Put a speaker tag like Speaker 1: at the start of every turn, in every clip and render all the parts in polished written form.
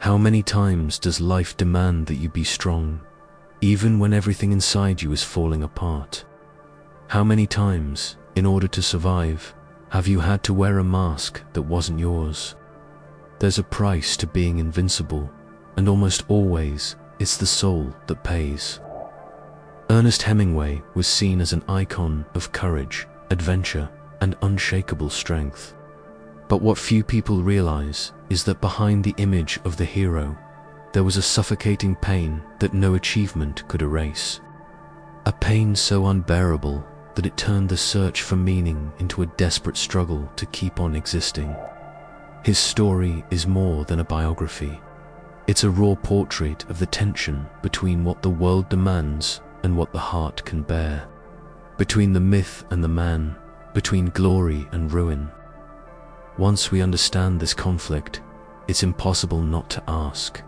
Speaker 1: How many times does life demand that you be strong, even when everything inside you is falling apart? How many times, in order to survive, have you had to wear a mask that wasn't yours? There's a price to being invincible, and almost always it's the soul that pays. Ernest Hemingway was seen as an icon of courage, adventure, and unshakable strength. But what few people realize is that behind the image of the hero, there was a suffocating pain that no achievement could erase. A pain so unbearable that it turned the search for meaning into a desperate struggle to keep on existing. His story is more than a biography. It's a raw portrait of the tension between what the world demands and what the heart can bear, between the myth and the man, between glory and ruin. Once we understand this conflict, it's impossible not to ask,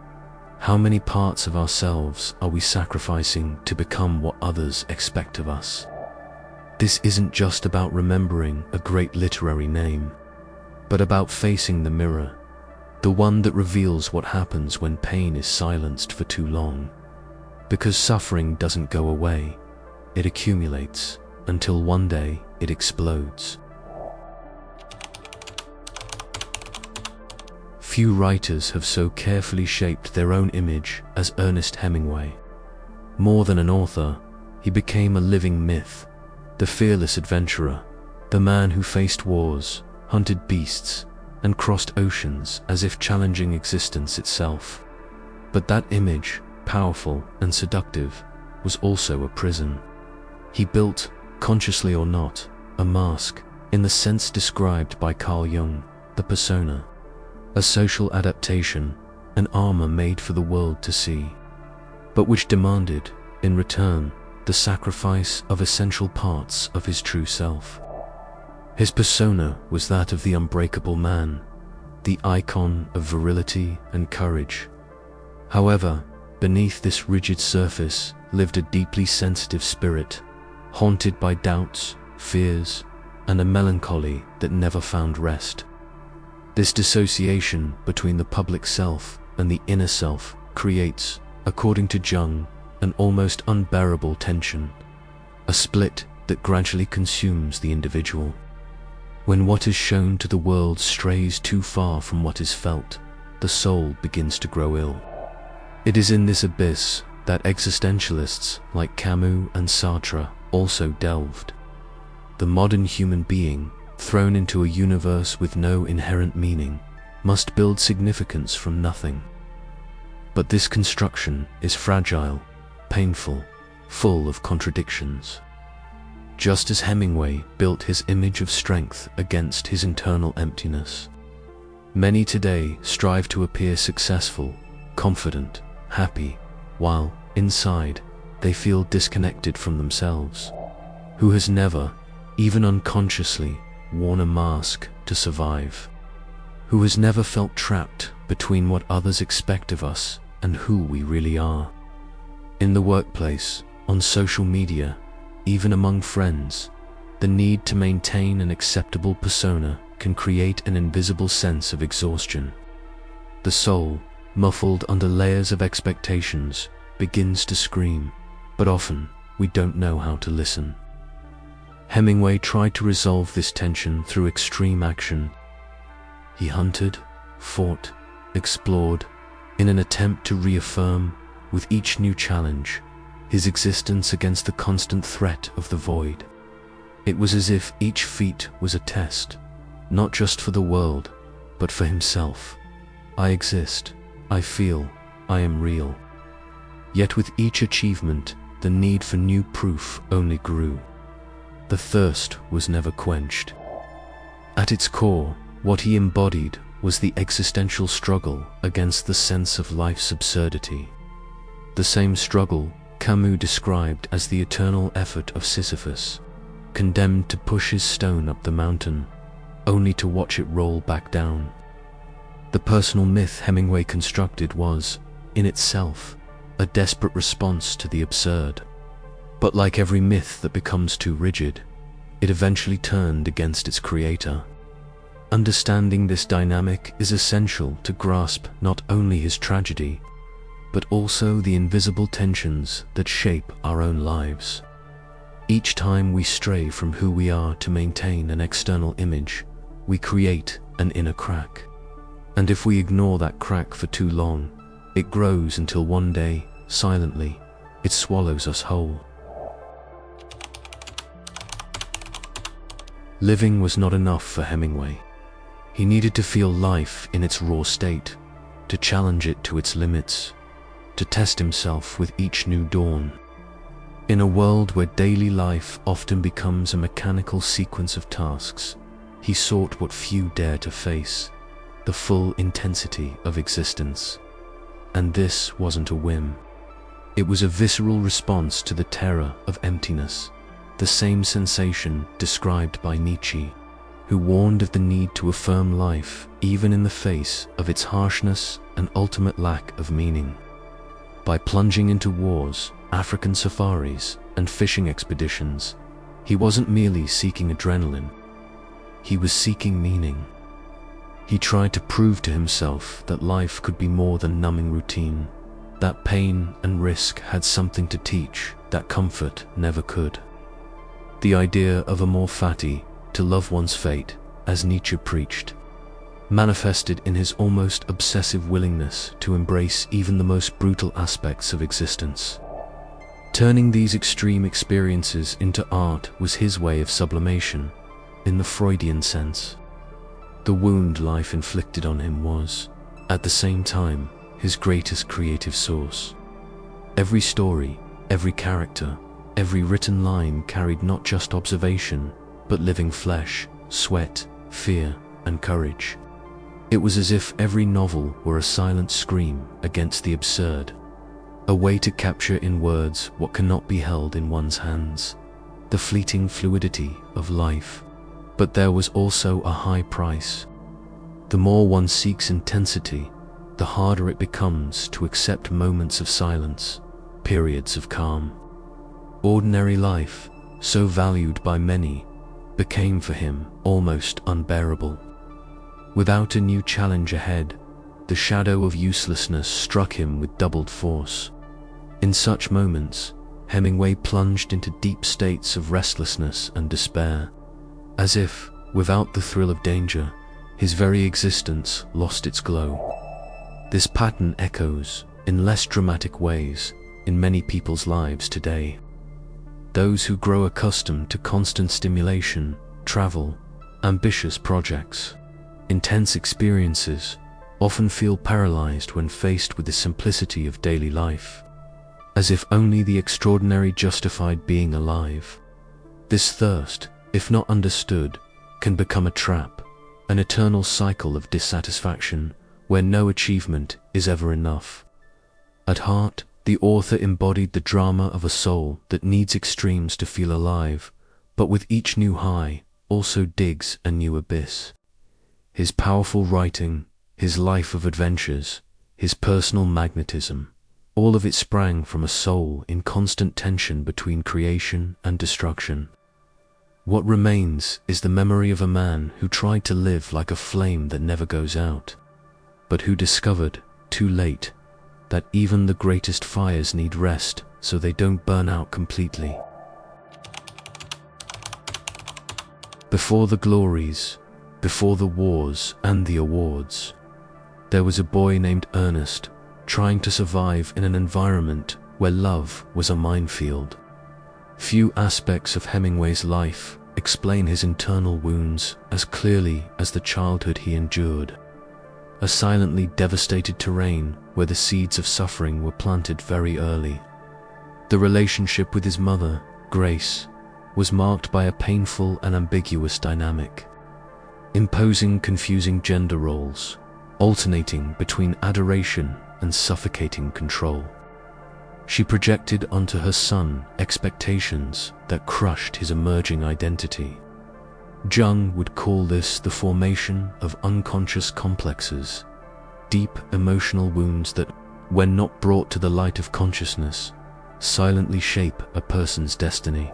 Speaker 1: how many parts of ourselves are we sacrificing to become what others expect of us? This isn't just about remembering a great literary name, but about facing the mirror, the one that reveals what happens when pain is silenced for too long. Because suffering doesn't go away, it accumulates until one day it explodes. Few writers have so carefully shaped their own image as Ernest Hemingway. More than an author, he became a living myth, the fearless adventurer, the man who faced wars, hunted beasts, and crossed oceans as if challenging existence itself. But that image, powerful and seductive, was also a prison. He built, consciously or not, a mask, in the sense described by Carl Jung, the persona. A social adaptation, an armor made for the world to see, but which demanded, in return, the sacrifice of essential parts of his true self. His persona was that of the unbreakable man, the icon of virility and courage. However, beneath this rigid surface lived a deeply sensitive spirit, haunted by doubts, fears, and a melancholy that never found rest. This dissociation between the public self and the inner self creates, according to Jung, an almost unbearable tension, a split that gradually consumes the individual. When what is shown to the world strays too far from what is felt, the soul begins to grow ill. It is in this abyss that existentialists like Camus and Sartre also delved. The modern human being, thrown into a universe with no inherent meaning, must build significance from nothing. But this construction is fragile, painful, full of contradictions. Just as Hemingway built his image of strength against his internal emptiness, many today strive to appear successful, confident, happy, while, inside, they feel disconnected from themselves. Who has never, even unconsciously, worn a mask to survive? Who has never felt trapped between what others expect of us and who we really are? In the workplace, on social media, even among friends, the need to maintain an acceptable persona can create an invisible sense of exhaustion. The soul, muffled under layers of expectations, begins to scream, but often we don't know how to listen. Hemingway tried to resolve this tension through extreme action. He hunted, fought, explored, in an attempt to reaffirm, with each new challenge, his existence against the constant threat of the void. It was as if each feat was a test, not just for the world, but for himself. I exist, I feel, I am real. Yet with each achievement, the need for new proof only grew. The thirst was never quenched. At its core, what he embodied was the existential struggle against the sense of life's absurdity. The same struggle Camus described as the eternal effort of Sisyphus, condemned to push his stone up the mountain, only to watch it roll back down. The personal myth Hemingway constructed was, in itself, a desperate response to the absurd. But like every myth that becomes too rigid, it eventually turned against its creator. Understanding this dynamic is essential to grasp not only his tragedy, but also the invisible tensions that shape our own lives. Each time we stray from who we are to maintain an external image, we create an inner crack. And if we ignore that crack for too long, it grows until one day, silently, it swallows us whole. Living was not enough for Hemingway. He needed to feel life in its raw state, to challenge it to its limits, to test himself with each new dawn. In a world where daily life often becomes a mechanical sequence of tasks, he sought what few dare to face, the full intensity of existence. And this wasn't a whim. It was a visceral response to the terror of emptiness, the same sensation described by Nietzsche, who warned of the need to affirm life even in the face of its harshness and ultimate lack of meaning. By plunging into wars, African safaris, and fishing expeditions, he wasn't merely seeking adrenaline. He was seeking meaning. He tried to prove to himself that life could be more than numbing routine, that pain and risk had something to teach that comfort never could. The idea of amor fati, to love one's fate, as Nietzsche preached, manifested in his almost obsessive willingness to embrace even the most brutal aspects of existence. Turning these extreme experiences into art was his way of sublimation, in the Freudian sense. The wound life inflicted on him was, at the same time, his greatest creative source. Every story, every character, every written line carried not just observation, but living flesh, sweat, fear, and courage. It was as if every novel were a silent scream against the absurd, a way to capture in words what cannot be held in one's hands, the fleeting fluidity of life. But there was also a high price. The more one seeks intensity, the harder it becomes to accept moments of silence, periods of calm. Ordinary life, so valued by many, became for him almost unbearable. Without a new challenge ahead, the shadow of uselessness struck him with doubled force. In such moments, Hemingway plunged into deep states of restlessness and despair, as if, without the thrill of danger, his very existence lost its glow. This pattern echoes, in less dramatic ways, in many people's lives today. Those who grow accustomed to constant stimulation, travel, ambitious projects, intense experiences, often feel paralyzed when faced with the simplicity of daily life, as if only the extraordinary justified being alive. This thirst, if not understood, can become a trap, an eternal cycle of dissatisfaction where no achievement is ever enough. At heart, the author embodied the drama of a soul that needs extremes to feel alive, but with each new high also digs a new abyss. His powerful writing, his life of adventures, his personal magnetism, all of it sprang from a soul in constant tension between creation and destruction. What remains is the memory of a man who tried to live like a flame that never goes out, but who discovered, too late, that even the greatest fires need rest so they don't burn out completely. Before the glories, before the wars and the awards, there was a boy named Ernest trying to survive in an environment where love was a minefield. Few aspects of Hemingway's life explain his internal wounds as clearly as the childhood he endured, a silently devastated terrain where the seeds of suffering were planted very early. The relationship with his mother, Grace, was marked by a painful and ambiguous dynamic, imposing confusing gender roles, alternating between adoration and suffocating control. She projected onto her son expectations that crushed his emerging identity. Jung would call this the formation of unconscious complexes, deep emotional wounds that, when not brought to the light of consciousness, silently shape a person's destiny.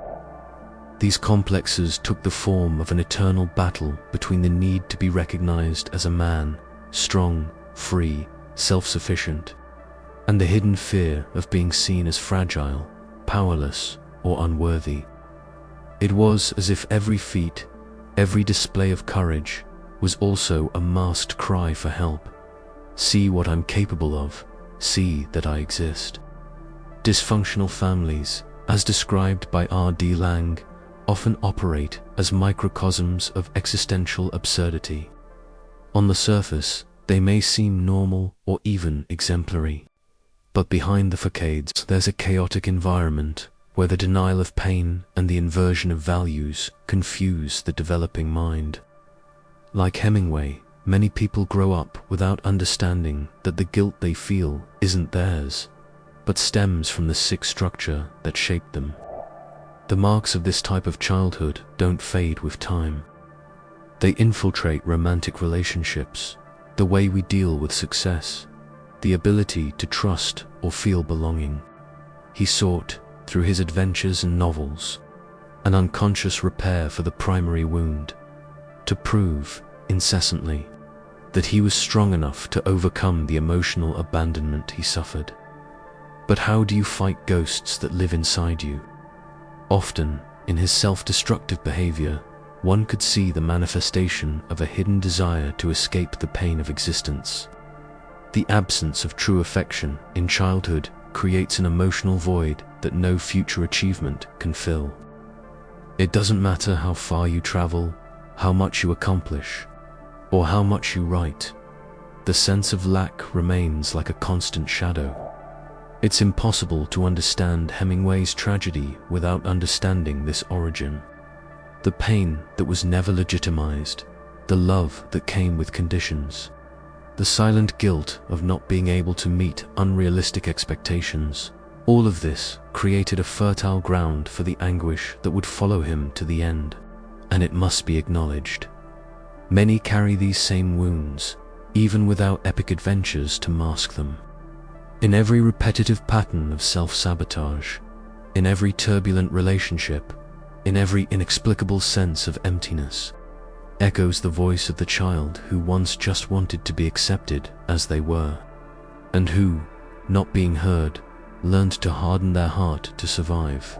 Speaker 1: These complexes took the form of an eternal battle between the need to be recognized as a man, strong, free, self-sufficient, and the hidden fear of being seen as fragile, powerless, or unworthy. It was as if every feat, every display of courage, was also a masked cry for help. See what I'm capable of. See that I exist. Dysfunctional families, as described by R.D. Laing, often operate as microcosms of existential absurdity. On the surface, they may seem normal or even exemplary. But behind the facades, there's a chaotic environment where the denial of pain and the inversion of values confuse the developing mind. Like Hemingway, many people grow up without understanding that the guilt they feel isn't theirs, but stems from the sick structure that shaped them. The marks of this type of childhood don't fade with time. They infiltrate romantic relationships, the way we deal with success, the ability to trust or feel belonging. He sought, through his adventures and novels, an unconscious repair for the primary wound, to prove, incessantly, that he was strong enough to overcome the emotional abandonment he suffered. But how do you fight ghosts that live inside you? Often, in his self-destructive behavior, one could see the manifestation of a hidden desire to escape the pain of existence. The absence of true affection in childhood creates an emotional void that no future achievement can fill. It doesn't matter how far you travel, how much you accomplish, or how much you write. The sense of lack remains like a constant shadow. It's impossible to understand Hemingway's tragedy without understanding this origin. The pain that was never legitimized, the love that came with conditions, the silent guilt of not being able to meet unrealistic expectations, all of this created a fertile ground for the anguish that would follow him to the end, and it must be acknowledged. Many carry these same wounds, even without epic adventures to mask them. In every repetitive pattern of self-sabotage, in every turbulent relationship, in every inexplicable sense of emptiness, echoes the voice of the child who once just wanted to be accepted as they were, and who, not being heard, learned to harden their heart to survive.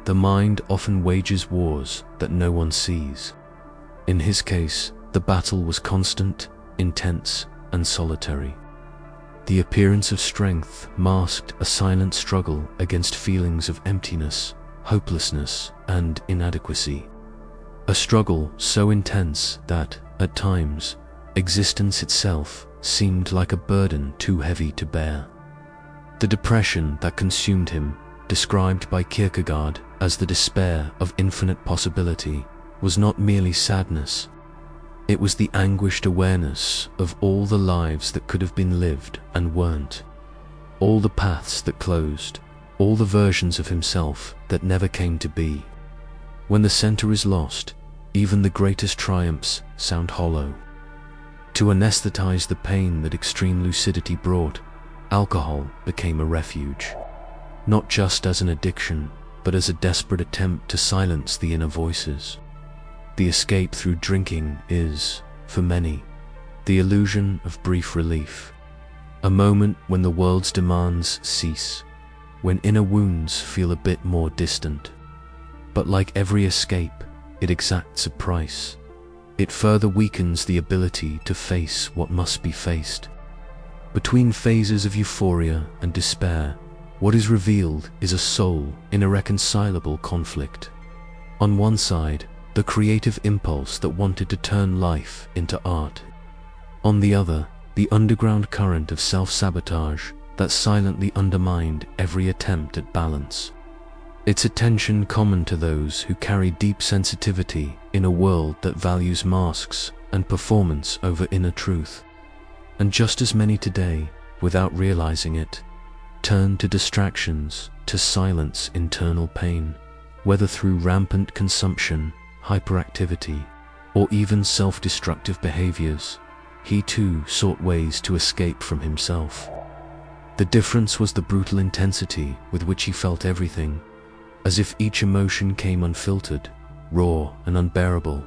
Speaker 1: The mind often wages wars that no one sees. In his case, the battle was constant, intense, and solitary. The appearance of strength masked a silent struggle against feelings of emptiness, hopelessness, and inadequacy. A struggle so intense that, at times, existence itself seemed like a burden too heavy to bear. The depression that consumed him, described by Kierkegaard as the despair of infinite possibility, was not merely sadness. It was the anguished awareness of all the lives that could have been lived and weren't, all the paths that closed, all the versions of himself that never came to be. When the center is lost, even the greatest triumphs sound hollow. To anesthetize the pain that extreme lucidity brought, alcohol became a refuge, not just as an addiction, but as a desperate attempt to silence the inner voices. The escape through drinking is, for many, the illusion of brief relief, a moment when the world's demands cease, when inner wounds feel a bit more distant. But like every escape, it exacts a price. It further weakens the ability to face what must be faced. Between phases of euphoria and despair, what is revealed is a soul in irreconcilable conflict. On one side, the creative impulse that wanted to turn life into art. On the other, the underground current of self-sabotage that silently undermined every attempt at balance. It's a tension common to those who carry deep sensitivity in a world that values masks and performance over inner truth. And just as many today, without realizing it, turn to distractions to silence internal pain, whether through rampant consumption, hyperactivity, or even self-destructive behaviors. He too sought ways to escape from himself. The difference was the brutal intensity with which he felt everything, as if each emotion came unfiltered, raw and unbearable.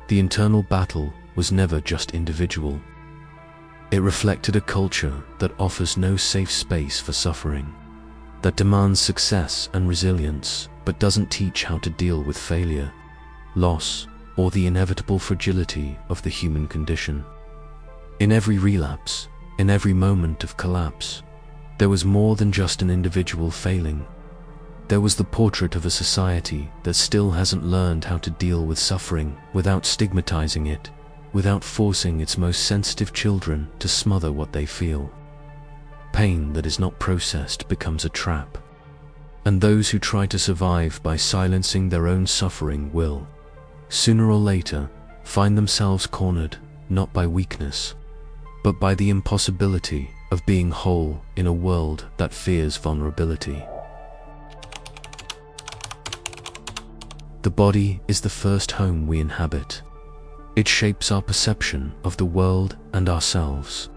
Speaker 1: The internal battle was never just individual. It reflected a culture that offers no safe space for suffering, that demands success and resilience, but doesn't teach how to deal with failure, loss, or the inevitable fragility of the human condition. In every relapse, in every moment of collapse, there was more than just an individual failing. There was the portrait of a society that still hasn't learned how to deal with suffering without stigmatizing it, without forcing its most sensitive children to smother what they feel. Pain that is not processed becomes a trap, and those who try to survive by silencing their own suffering will, sooner or later, find themselves cornered not by weakness, but by the impossibility of being whole in a world that fears vulnerability. The body is the first home we inhabit. It shapes our perception of the world and ourselves.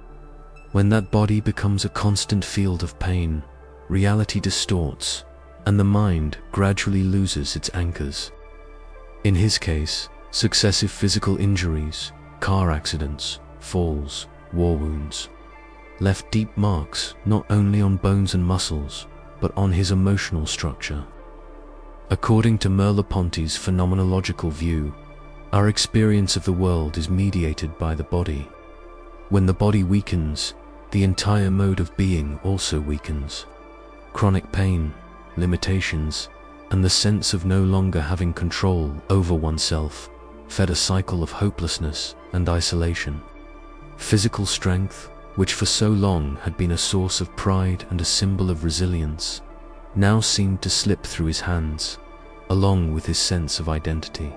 Speaker 1: When that body becomes a constant field of pain, reality distorts, and the mind gradually loses its anchors. In his case, successive physical injuries, car accidents, falls, war wounds, left deep marks not only on bones and muscles, but on his emotional structure. According to Merleau-Ponty's phenomenological view, our experience of the world is mediated by the body. When the body weakens, the entire mode of being also weakens. Chronic pain, limitations, and the sense of no longer having control over oneself fed a cycle of hopelessness and isolation. Physical strength, which for so long had been a source of pride and a symbol of resilience, now seemed to slip through his hands, along with his sense of identity.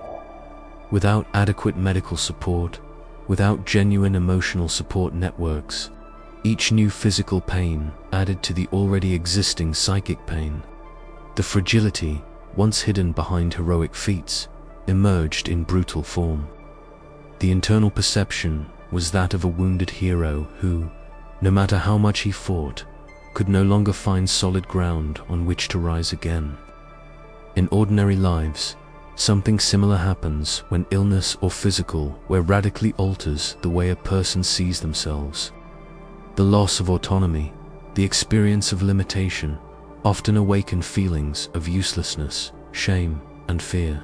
Speaker 1: Without adequate medical support, without genuine emotional support networks, each new physical pain added to the already existing psychic pain. The fragility, once hidden behind heroic feats, emerged in brutal form. The internal perception was that of a wounded hero who, no matter how much he fought, could no longer find solid ground on which to rise again. In ordinary lives, something similar happens when illness or physical wear radically alters the way a person sees themselves. The loss of autonomy, the experience of limitation, often awaken feelings of uselessness, shame, and fear.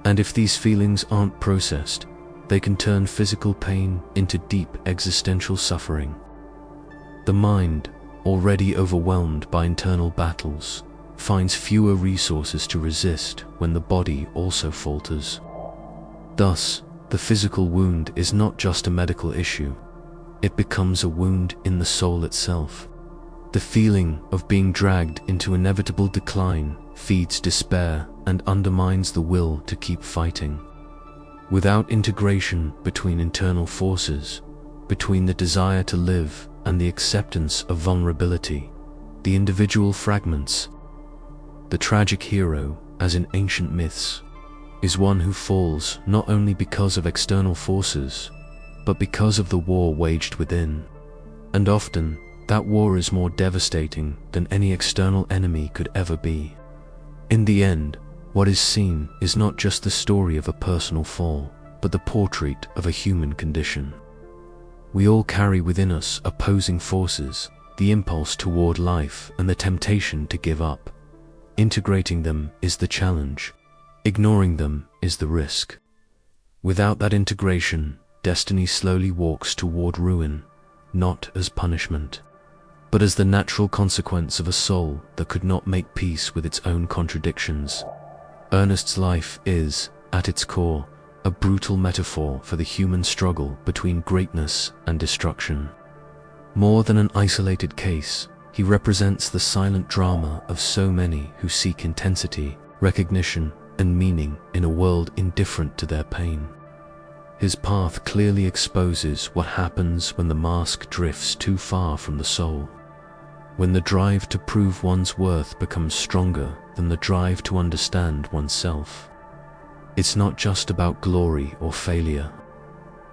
Speaker 1: And if these feelings aren't processed, they can turn physical pain into deep existential suffering. The mind, already overwhelmed by internal battles, finds fewer resources to resist when the body also falters. Thus, the physical wound is not just a medical issue, it becomes a wound in the soul itself. The feeling of being dragged into inevitable decline feeds despair and undermines the will to keep fighting. Without integration between internal forces, between the desire to live and the acceptance of vulnerability, the individual fragments. The tragic hero, as in ancient myths, is one who falls not only because of external forces, but because of the war waged within. And often, that war is more devastating than any external enemy could ever be. In the end, what is seen is not just the story of a personal fall, but the portrait of a human condition. We all carry within us opposing forces, the impulse toward life and the temptation to give up. Integrating them is the challenge. Ignoring them is the risk. Without that integration, destiny slowly walks toward ruin, not as punishment, but as the natural consequence of a soul that could not make peace with its own contradictions. Ernest's life is, at its core, a brutal metaphor for the human struggle between greatness and destruction. More than an isolated case, he represents the silent drama of so many who seek intensity, recognition, and meaning in a world indifferent to their pain. His path clearly exposes what happens when the mask drifts too far from the soul, when the drive to prove one's worth becomes stronger than the drive to understand oneself. It's not just about glory or failure.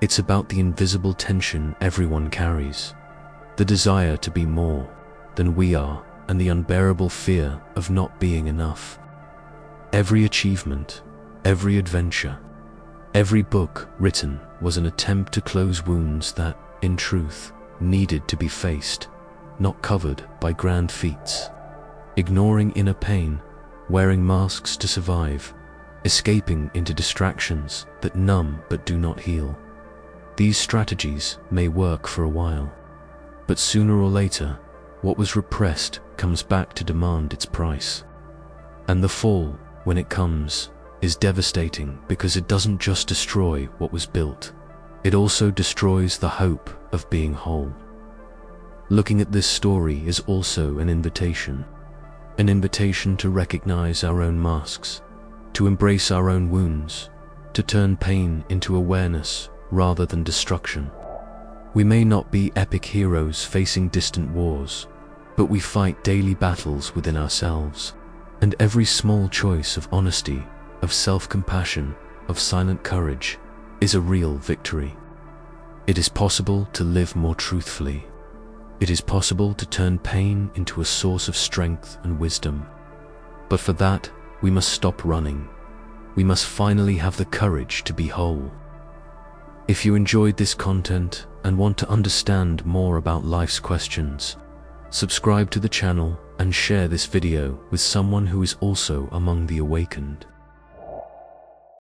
Speaker 1: It's about the invisible tension everyone carries, the desire to be more, than we are, and the unbearable fear of not being enough. Every achievement, every adventure, every book written was an attempt to close wounds that, in truth, needed to be faced, not covered by grand feats. Ignoring inner pain, wearing masks to survive, escaping into distractions that numb but do not heal. These strategies may work for a while, but sooner or later, what was repressed comes back to demand its price. And the fall, when it comes, is devastating because it doesn't just destroy what was built, it also destroys the hope of being whole. Looking at this story is also an invitation to recognize our own masks, to embrace our own wounds, to turn pain into awareness rather than destruction. We may not be epic heroes facing distant wars, but we fight daily battles within ourselves, and every small choice of honesty, of self-compassion, of silent courage, is a real victory. It is possible to live more truthfully. It is possible to turn pain into a source of strength and wisdom. But for that, we must stop running. We must finally have the courage to be whole. If you enjoyed this content and want to understand more about life's questions, subscribe to the channel and share this video with someone who is also among the awakened.